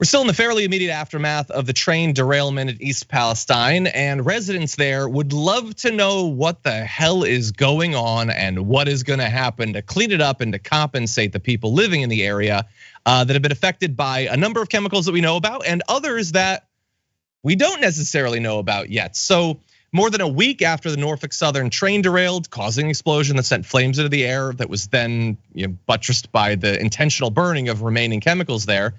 We're still in the fairly immediate aftermath of the train derailment at East Palestine, and residents there would love to know what the hell is going on and what is gonna happen to clean it up and to compensate the people living in the area that have been affected by a number of chemicals that we know about and others that we don't necessarily know about yet. So more than a week after the Norfolk Southern train derailed, causing an explosion that sent flames into the air that was then buttressed by the intentional burning of remaining chemicals there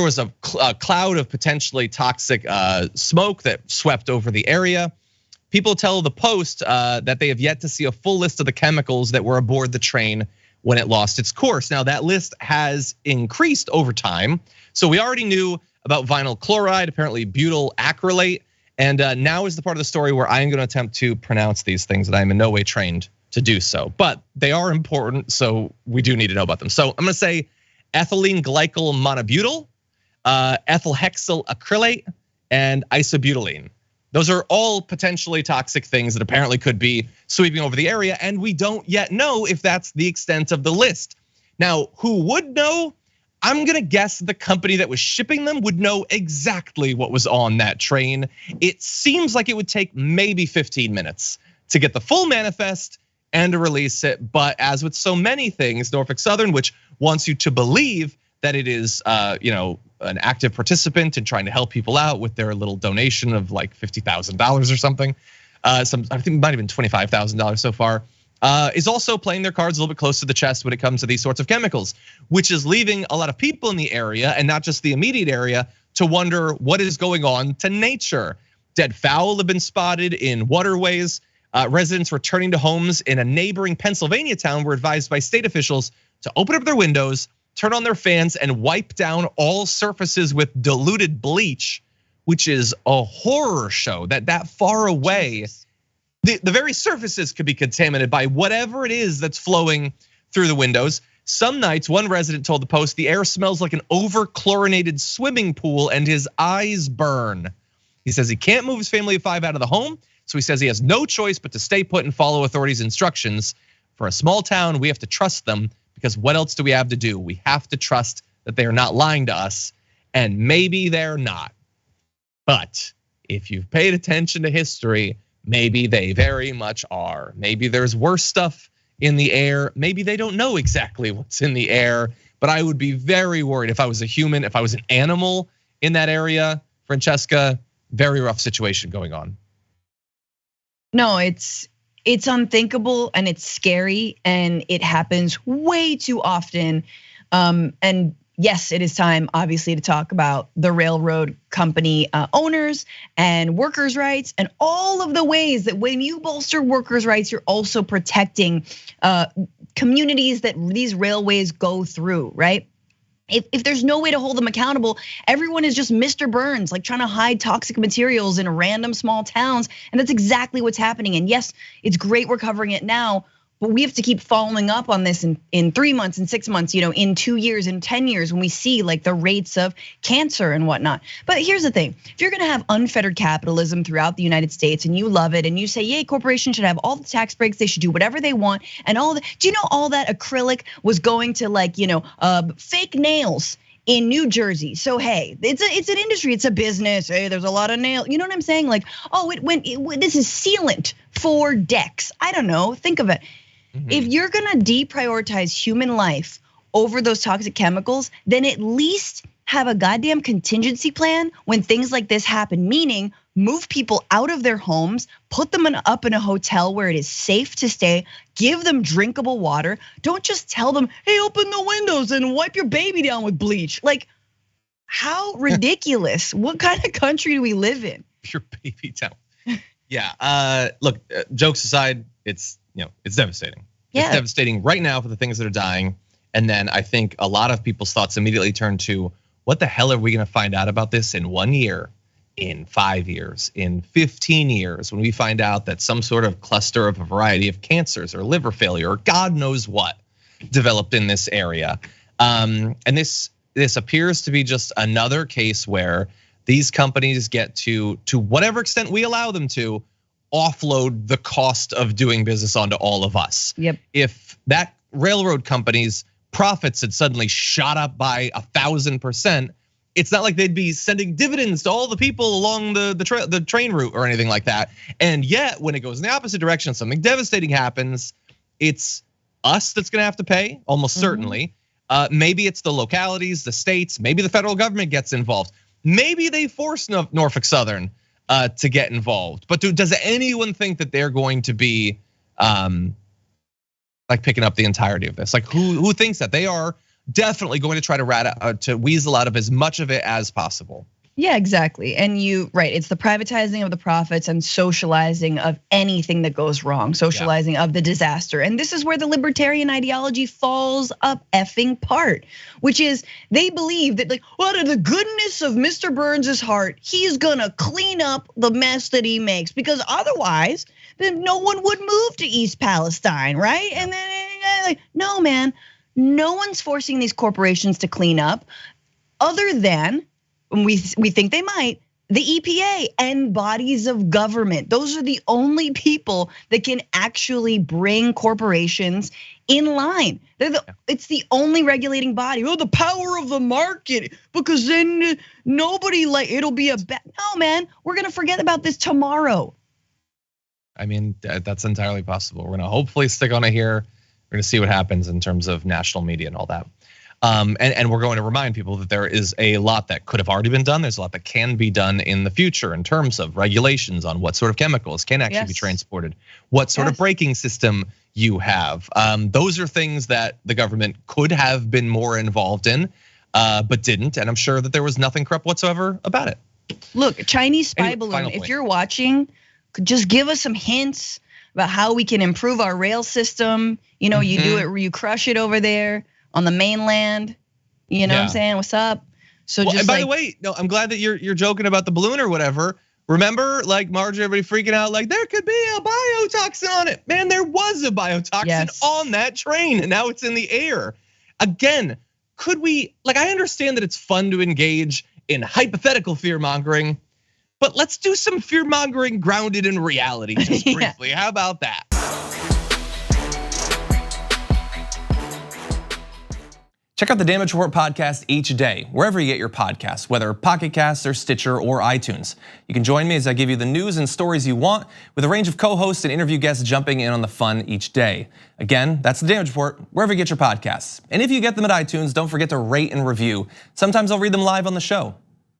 was a cloud of potentially toxic smoke that swept over the area. People tell the Post that they have yet to see a full list of the chemicals that were aboard the train when it lost its course. Now that list has increased over time. So we already knew about vinyl chloride, apparently butyl acrylate. And now is the part of the story where I am gonna attempt to pronounce these things that I am in no way trained to do so. But they are important, so we do need to know about them. So I'm gonna say ethylene glycol monobutyl, ethyl hexyl acrylate, and isobutylene. Those are all potentially toxic things that apparently could be sweeping over the area, and we don't yet know if that's the extent of the list. Now, who would know? I'm gonna guess the company that was shipping them would know exactly what was on that train. It seems like it would take maybe 15 minutes to get the full manifest and to release it. But as with so many things, Norfolk Southern, which wants you to believe that it is an active participant in trying to help people out with their little donation of like $50,000 or something. I think it might have been $25,000 so far. Is also playing their cards a little bit close to the chest when it comes to these sorts of chemicals, which is leaving a lot of people in the area and not just the immediate area to wonder what is going on to nature. Dead fowl have been spotted in waterways. Residents returning to homes in a neighboring Pennsylvania town were advised by state officials to open up their windows, turn on their fans, and wipe down all surfaces with diluted bleach, which is a horror show that far away. The very surfaces could be contaminated by whatever it is that's flowing through the windows. Some nights, one resident told the Post, the air smells like an over-chlorinated swimming pool and his eyes burn. He says he can't move his family of 5 out of the home, so he says he has no choice but to stay put and follow authorities' instructions. For a small town, we have to trust them because what else do we have to do? We have to trust that they are not lying to us, and maybe they're not. But if you've paid attention to history, maybe they very much are. Maybe there's worse stuff in the air. Maybe they don't know exactly what's in the air, but I would be very worried if I was a human, if I was an animal in that area. Francesca, very rough situation going on. No, it's unthinkable and it's scary and it happens way too often. And yes, it is time, obviously, to talk about the railroad company owners and workers' rights and all of the ways that when you bolster workers' rights, you're also protecting communities that these railways go through, right? If there's no way to hold them accountable, everyone is just Mr. Burns, like trying to hide toxic materials in random small towns. And that's exactly what's happening. And yes, it's great we're covering it now, but we have to keep following up on this in 3 months, in 6 months, in 2 years, in 10 years, when we see like the rates of cancer and whatnot. But here's the thing, if you're gonna have unfettered capitalism throughout the United States and you love it and you say, yay, corporations should have all the tax breaks, they should do whatever they want, and do you know all that acrylic was going to like, fake nails in New Jersey? So hey, it's an industry, it's a business. Hey, there's a lot of nails. You know what I'm saying? Like, this is sealant for decks. I don't know, think of it. If you're gonna deprioritize human life over those toxic chemicals, then at least have a goddamn contingency plan when things like this happen, meaning move people out of their homes, put them up in a hotel where it is safe to stay, give them drinkable water. Don't just tell them, hey, open the windows and wipe your baby down with bleach. Like, how ridiculous. What kind of country do we live in? Your baby down. Yeah, look, jokes aside, it's devastating. Yeah. It's devastating right now for the things that are dying. And then I think a lot of people's thoughts immediately turn to, what the hell are we gonna find out about this in 1 year, in 5 years, in 15 years, when we find out that some sort of cluster of a variety of cancers or liver failure or God knows what developed in this area. And this appears to be just another case where these companies get to whatever extent we allow them to, offload the cost of doing business onto all of us. Yep. If that railroad company's profits had suddenly shot up by 1,000%, It's not like they'd be sending dividends to all the people along the train route or anything like that. And yet, when it goes in the opposite direction, something devastating happens, it's us that's gonna have to pay, almost certainly. Maybe it's the localities, the states, maybe the federal government gets involved. Maybe they force Norfolk Southern to get involved. But does anyone think that they're going to be like picking up the entirety of this? Like who thinks that? They are definitely going to try to weasel out of as much of it as possible. Yeah, exactly. And right, it's the privatizing of the profits and socializing of anything that goes wrong, socializing of the disaster. And this is where the libertarian ideology falls up effing part, which is they believe that like, out of the goodness of Mr. Burns' heart, he's gonna clean up the mess that he makes, because otherwise, then no one would move to East Palestine, right? And then like, no, man, no one's forcing these corporations to clean up other than, we think they might, the EPA and bodies of government. Those are the only people that can actually bring corporations in line. It's the only regulating body. Oh, the power of the market, because then nobody it'll be no, man, we're gonna forget about this tomorrow. I mean, that's entirely possible. We're gonna hopefully stick on it here. We're gonna see what happens in terms of national media and all that. And we're going to remind people that there is a lot that could have already been done. There's a lot that can be done in the future in terms of regulations on what sort of chemicals can actually be transported, what sort of braking system you have. Those are things that the government could have been more involved in, but didn't. And I'm sure that there was nothing corrupt whatsoever about it. Look, Chinese spy balloon, if you're watching, just give us some hints about how we can improve our rail system. You know, you do it, you crush it over there on the mainland, you know what I'm saying? What's up? So just and by the way, no, I'm glad that you're joking about the balloon or whatever. Remember, like Marjorie, everybody freaking out, like there could be a biotoxin on it. Man, there was a biotoxin on that train, and now it's in the air. Again, could we? Like, I understand that it's fun to engage in hypothetical fear mongering, but let's do some fear mongering grounded in reality, just briefly. How about that? Check out the Damage Report podcast each day, wherever you get your podcasts, whether Pocket Casts or Stitcher or iTunes. You can join me as I give you the news and stories you want, with a range of co-hosts and interview guests jumping in on the fun each day. Again, that's the Damage Report, wherever you get your podcasts. And if you get them at iTunes, don't forget to rate and review. Sometimes I'll read them live on the show.